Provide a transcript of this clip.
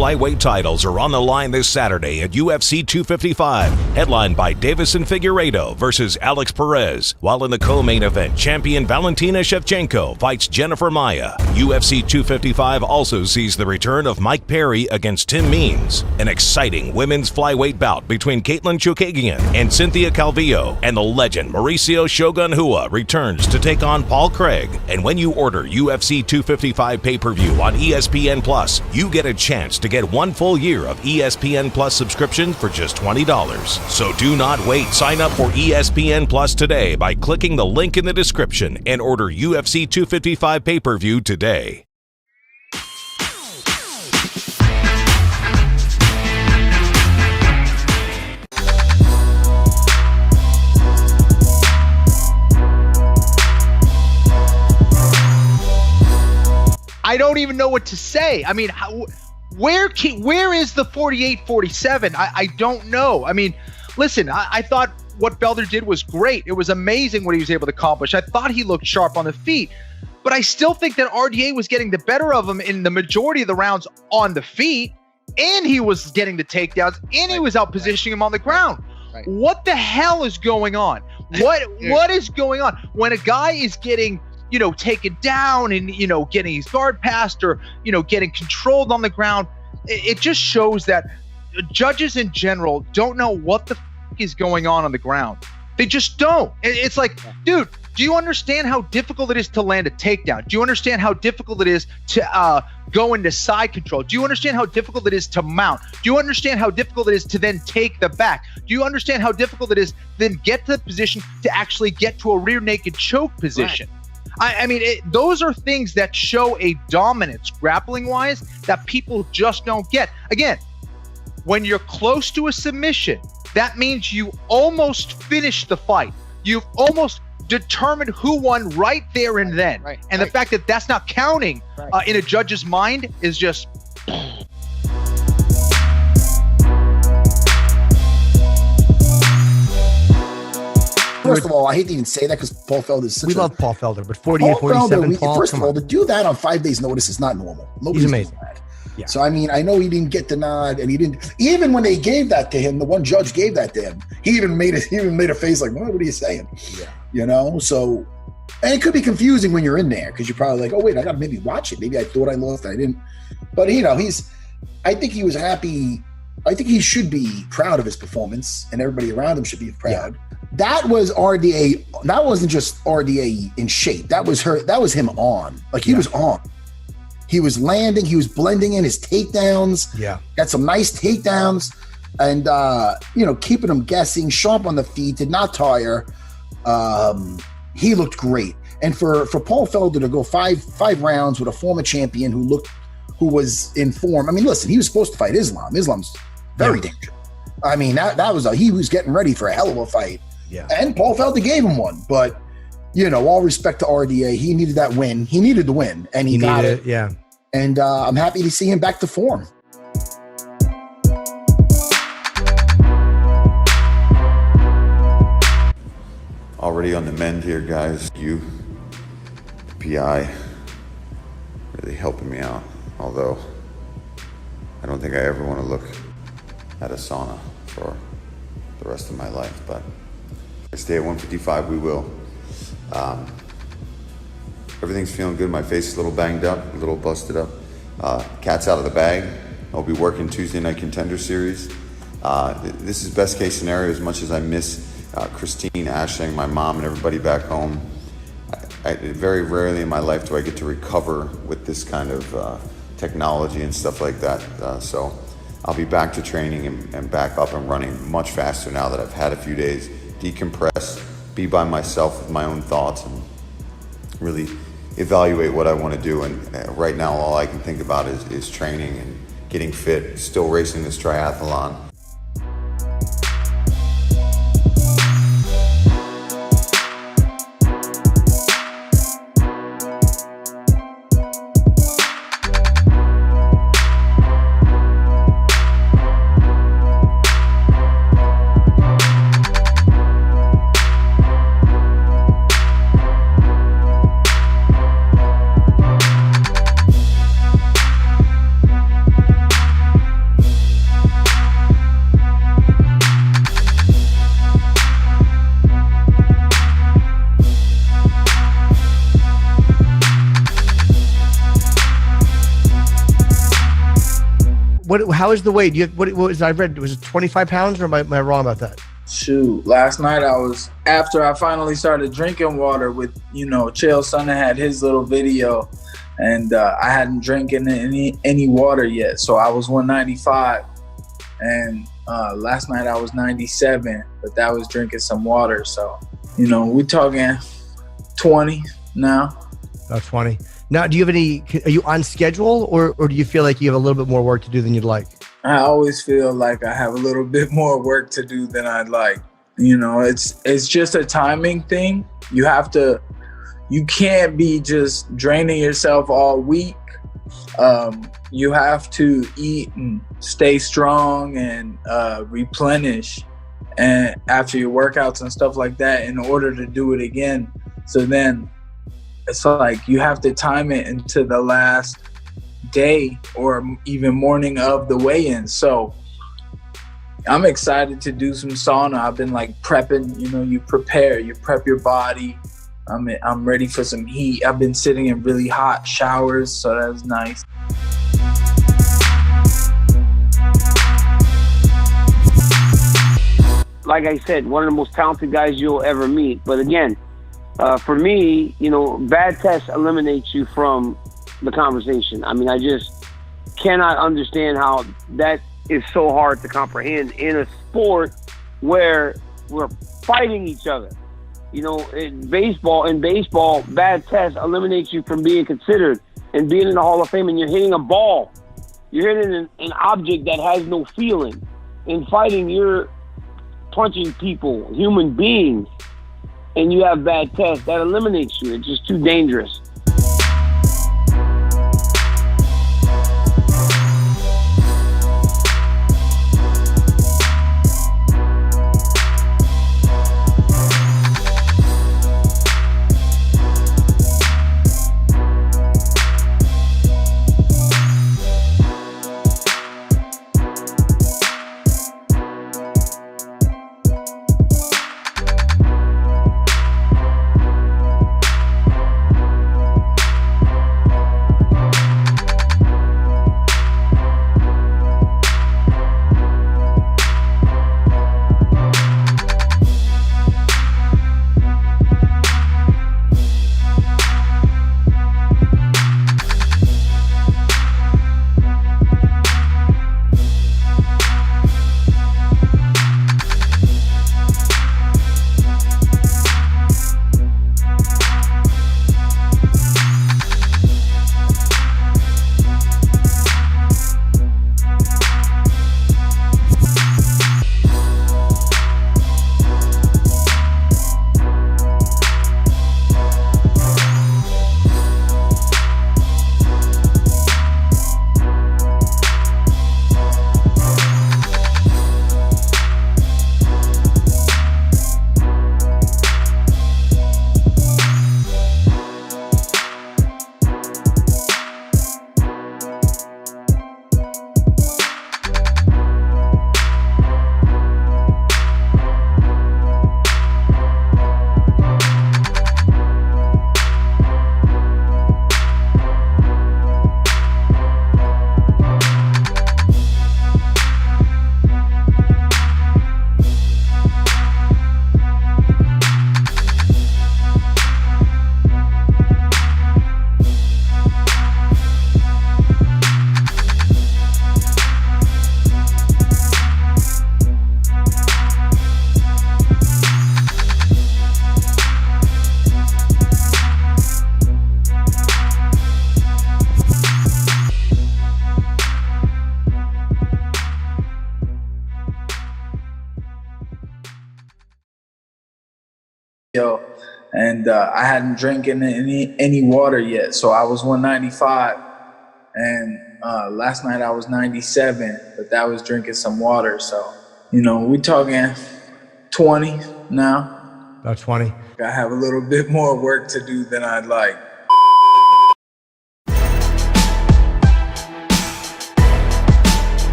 flyweight titles are on the line this Saturday at UFC 255, headlined by Davison Figueiredo versus Alex Perez, while in the co-main event, champion Valentina Shevchenko fights Jennifer Maia. UFC 255 also sees the return of Mike Perry against Tim Means, an exciting women's flyweight bout between Caitlin Chookagian and Cynthia Calvillo, and the legend Mauricio Shogun Rua returns to take on Paul Craig. And when you order UFC 255 pay-per-view on ESPN Plus, you get a chance to get 1 full year of ESPN Plus subscription for just $20. So do not wait. Sign up for ESPN Plus today by clicking the link in the description and order UFC 255 pay-per-view today. I don't even know what to say. I mean, where is the 48-47? I don't know. I mean, listen, I thought what Felder did was great. It was amazing what he was able to accomplish. I thought he looked sharp on the feet, but I still think that RDA was getting the better of him in the majority of the rounds on the feet, and he was getting the takedowns, and he was out positioning him on the ground. Right. What the hell is going on? What is going on when a guy is getting taken down and, getting his guard passed or, getting controlled on the ground? It just shows that judges in general don't know what the is going on the ground. They just don't. It's like, dude, do you understand how difficult it is to land a takedown? Do you understand how difficult it is to go into side control? Do you understand how difficult it is to mount? Do you understand how difficult it is to then take the back? Do you understand how difficult it is to then get to the position to actually get to a rear naked choke position? Right. I mean, those are things that show a dominance grappling-wise that people just don't get. Again, when you're close to a submission, that means you almost finished the fight. You've almost determined who won right there and then. Right. And the fact that that's not counting in a judge's mind is just... First of all, I hate to even say that because Paul Felder is such We love Paul Felder, but 48-47, Paul, first of all, to do that on 5 days' notice is not normal. Nobody's He's amazing. That. Yeah. So, I mean, I know he didn't get the nod, and he didn't. Even when they gave that to him, the one judge gave that to him. He even made a face like, "What are you saying?" Yeah. So, and it could be confusing when you're in there because you're probably like, "Oh wait, I got to maybe watch it. Maybe I thought I lost, I didn't." But I think he was happy. I think he should be proud of his performance, and everybody around him should be proud. Yeah. That was RDA. That wasn't just RDA in shape. That was him on. Like he was on. He was landing. He was blending in his takedowns. Yeah, got some nice takedowns, and keeping him guessing. Sharp on the feet. Did not tire. He looked great. And for Paul Felder to go five rounds with a former champion who was in form. I mean, listen, he was supposed to fight Islam. Islam's very dangerous. I mean, he was getting ready for a hell of a fight. Yeah. And Paul Felder gave him one. But, all respect to RDA, he needed that win. He needed the win, and he got it. Yeah. And I'm happy to see him back to form. Already on the mend here, guys. You, the PI, really helping me out. Although, I don't think I ever want to look at a sauna for the rest of my life, but if I stay at 155, we will. Everything's feeling good. My face is a little banged up, a little busted up. Cat's out of the bag. I'll be working Tuesday Night Contender Series. This is best case scenario. As much as I miss Christine, Ashling, my mom, and everybody back home, I very rarely in my life do I get to recover with this kind of technology and stuff like that. So I'll be back to training and back up and running much faster now that I've had a few days, decompress, be by myself with my own thoughts, and really evaluate what I want to do. And right now, all I can think about is training and getting fit, still racing this triathlon. How is the weight? What was I read? Was it 25 pounds, or am I wrong about that? Shoot, last night after I finally started drinking water with, Chael Sonnen had his little video, and I hadn't drinking any water yet. So I was 195, and last night I was 97, but that was drinking some water. So, we're talking 20 now. About 20. Now, are you on schedule, or do you feel like you have a little bit more work to do than you'd like? I always feel like I have a little bit more work to do than I'd like. It's just a timing thing. You can't be just draining yourself all week. You have to eat and stay strong and replenish and after your workouts and stuff like that in order to do it again. So then it's like you have to time it into the last day or even morning of the weigh-in. So I'm excited to do some sauna. I've been prepping, you prep your body. I'm ready for some heat. I've been sitting in really hot showers, so that's nice. Like I said, one of the most talented guys you'll ever meet. But again, for me, bad tests eliminates you from the conversation. I mean, I just cannot understand how that is so hard to comprehend in a sport where we're fighting each other. In baseball, bad tests eliminates you from being considered and being in the Hall of Fame, and you're hitting a ball. You're hitting an object that has no feeling. In fighting, you're punching people, human beings, and you have bad tests. That eliminates you. It's just too dangerous. And I hadn't drinking any water yet. So I was 195, and last night I was 97, but that was drinking some water. So, we're talking 20 now. About 20. I have a little bit more work to do than I'd like.